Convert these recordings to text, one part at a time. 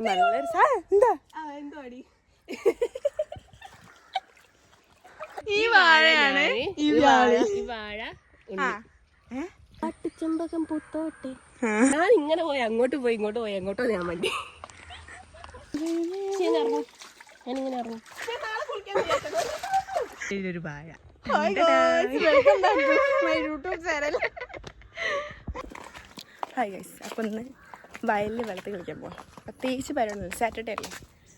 നല്ലൊരു എന്താ എന്തോടി ഈ വാഴയാണ് ഈ വാഴ ചെമ്പകം പൂത്തോട്ടെ. ഞാൻ ഇങ്ങനെ പോയി അങ്ങോട്ട് പോയി ഇങ്ങോട്ട് പോയി എങ്ങോട്ടോ ഞാൻ വണ്ടി ഞാനിങ്ങനെ ഇറങ്ങും. ഒരു വാഴ. ഹായ് ഗൈസ്, അപ്പം ഇന്ന് വയലിൽ വെള്ളത്തിൽ കളിക്കാൻ പോവാം. പ്രത്യേകിച്ച് പരിപാടിയൊന്നുമില്ല, സാറ്റർഡേ അല്ലേ.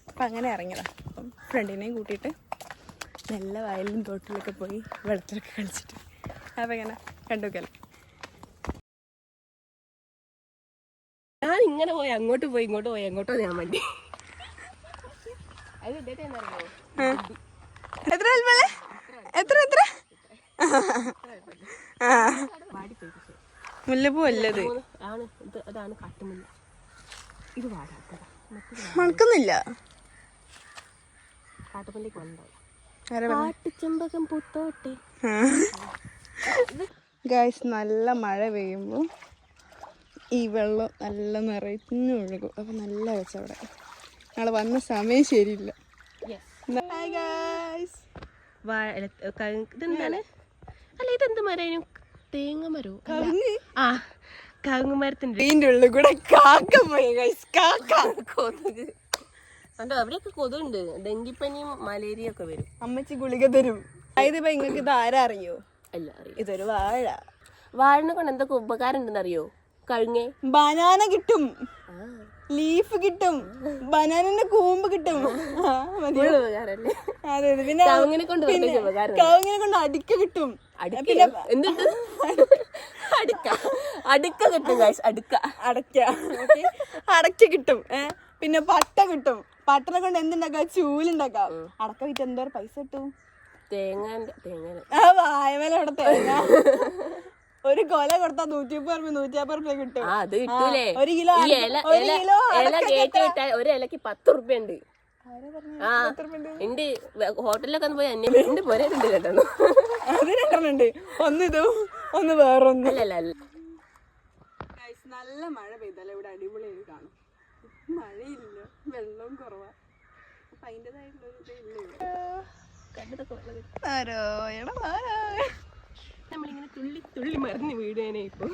അപ്പം അങ്ങനെ ഇറങ്ങിയതാണ്. അപ്പം ഫ്രണ്ടിനെയും കൂട്ടിയിട്ട് നല്ല വയലിലും തോട്ടിലൊക്കെ പോയി വെള്ളത്തിലൊക്കെ കളിച്ചിട്ട് അപ്പം ഇങ്ങനെ കണ്ടുവെക്കല്ലേ. ഞാൻ ഇങ്ങനെ പോയി അങ്ങോട്ട് പോയി ഇങ്ങോട്ട് പോയി എങ്ങോട്ടോ ഞാൻ വണ്ടി അത് എത്ര എത്ര എത്ര മുല്ലപ്പൂ അല്ലത് ആണ്. അതാണ് കാട്ടുമുല്ല. ഇത് വാഴ മണക്കുന്നില്ല. കാട്ടുമുല്ലക്ക് കാട്ടുചെമ്പകം പൂത്തോട്ടെ. ഗൈസ്, നല്ല മഴ പെയ്യുമ്പോൾ ഈ വെള്ളം നല്ല നിറഞ്ഞു ഒഴുകും. അപ്പം നല്ല വെച്ചവിടെ ഞങ്ങൾ വന്ന സമയം ശരിയില്ല. ഇതെന്താണ്? അല്ല, ഇതെന്ത് മരം? തേങ്ങ മരോ? ആ, കവുങ്ങ് മരത്തിന്റെ ഉള്ളിൽ കൂടെ കാക്ക പോയി ഗൈസ്. കാക്ക കൊതുക് കണ്ടോ? അവിടെയൊക്കെ കൊതുണ്ട്. ഡെങ്കിപ്പനിയും മലേറിയ ഒക്കെ വരും. അമ്മച്ചി ഗുളിക തരും. ഇതിപ്പോ നിങ്ങൾക്ക് ഇത് ആരാ അറിയോ? അല്ല, അറിയാം. ഇതൊരു വാഴ. വാഴിനെ കൊണ്ട് എന്തൊക്കെ ഉപകാരം ഉണ്ടെന്ന് അറിയോ? കഴുങ്ങേ ബനാന കിട്ടും, ലീഫ് കിട്ടും, ബനാനന്റെ കൂമ്പ് കിട്ടും. ഉപകാരല്ലേ? അതെ. പിന്നെ കവുങ്ങിനെ കൊണ്ട് അടിക്ക കിട്ടും. എന്നിട്ട് അടുക്ക കിട്ടും ഗൈസ്. അടക്ക കിട്ടും. പിന്നെ പട്ട കിട്ടും. പട്ടനെ കൊണ്ട് എന്തുണ്ടാക്കാം? ചൂലുണ്ടാക്കാം. അടക്ക വിറ്റ് എന്തോരം പൈസ കിട്ടും? തേങ്ങ വായമല അവിടെ തേങ്ങ ഒരു കൊല കൊടുത്താ 150 രൂപ കിട്ടും. ഒരു കിലോ ഒരു ഇലക്ക് 10 റുപ്യ ഉണ്ട്. ഉണ്ട്. ഹോട്ടലിലൊക്കെ പോയി അന്വേഷിച്ചിട്ടുണ്ട്. പോരുണ്ട് കേട്ടോ. അത് രണ്ടെണ്ണുണ്ട്. ഒന്ന് ഇതും ഒന്ന് വേറൊന്നും. നല്ല മഴ പെയ്താലേ ഇവിടെ അടിപൊളിയായി കാണും. മഴയില്ല, വെള്ളവും കുറവാ. അപ്പൊ നമ്മളിങ്ങനെ തുള്ളി തുള്ളി മറിഞ്ഞ് വീടുവേനെ ഇപ്പൊ.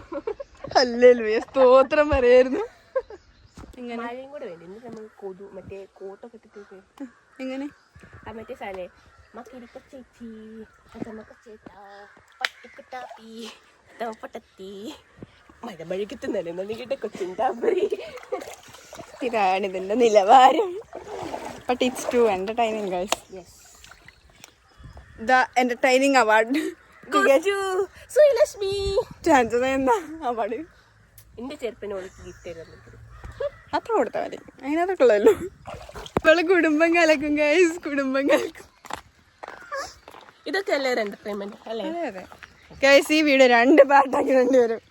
ഹല്ലേലൂയ, സ്തോത്രം പറയായിരുന്നു. മഴയും കൂടെ വേണ്ടി. എന്നിട്ട് നമ്മൾ മറ്റേ കോട്ടൊക്കെ ഇട്ടിട്ട് എങ്ങനെ മറ്റേ സാധനേ മക്കിരിക്കച്ചേച്ചി പട്ടത്തി മഴമഴക്കത്തുന്നല്ലേ നന്നിക്കിട്ടെ കൊച്ചിണ്ടാമ്പറി. ഇതാണ് ഇതിന്റെ നിലവാരം. But it's too entertaining guys. The entertaining award Sreelakshmi award എന്റെ ചെറുപ്പനോട് ഗിഫ്റ്റ് തരുന്നു. അത്ര കൊടുത്താൽ മതി, അതിനകത്തുള്ളല്ലോ. ഇവള് കുടുംബം കലക്കും ഗൈസ്, കുടുംബം കലക്കും. ഇതൊക്കെ അല്ലേ ഒരു എന്റർടൈൻമെന്റ് അല്ലേ? അതെ അതെ ഗൈസ്, ഈ വീഡിയോ 2 പാർട്ടാക്കി വരും.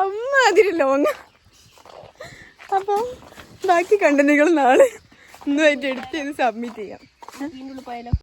അമ്മ അതിരി ലോങ്. അപ്പോൾ ബാക്കി കണ്ടന്റുകൾ നാളെ ഒന്നുമായിട്ട് എഡിറ്റ് ചെയ്ത് സബ്മിറ്റ് ചെയ്യാം. പോയാലോ?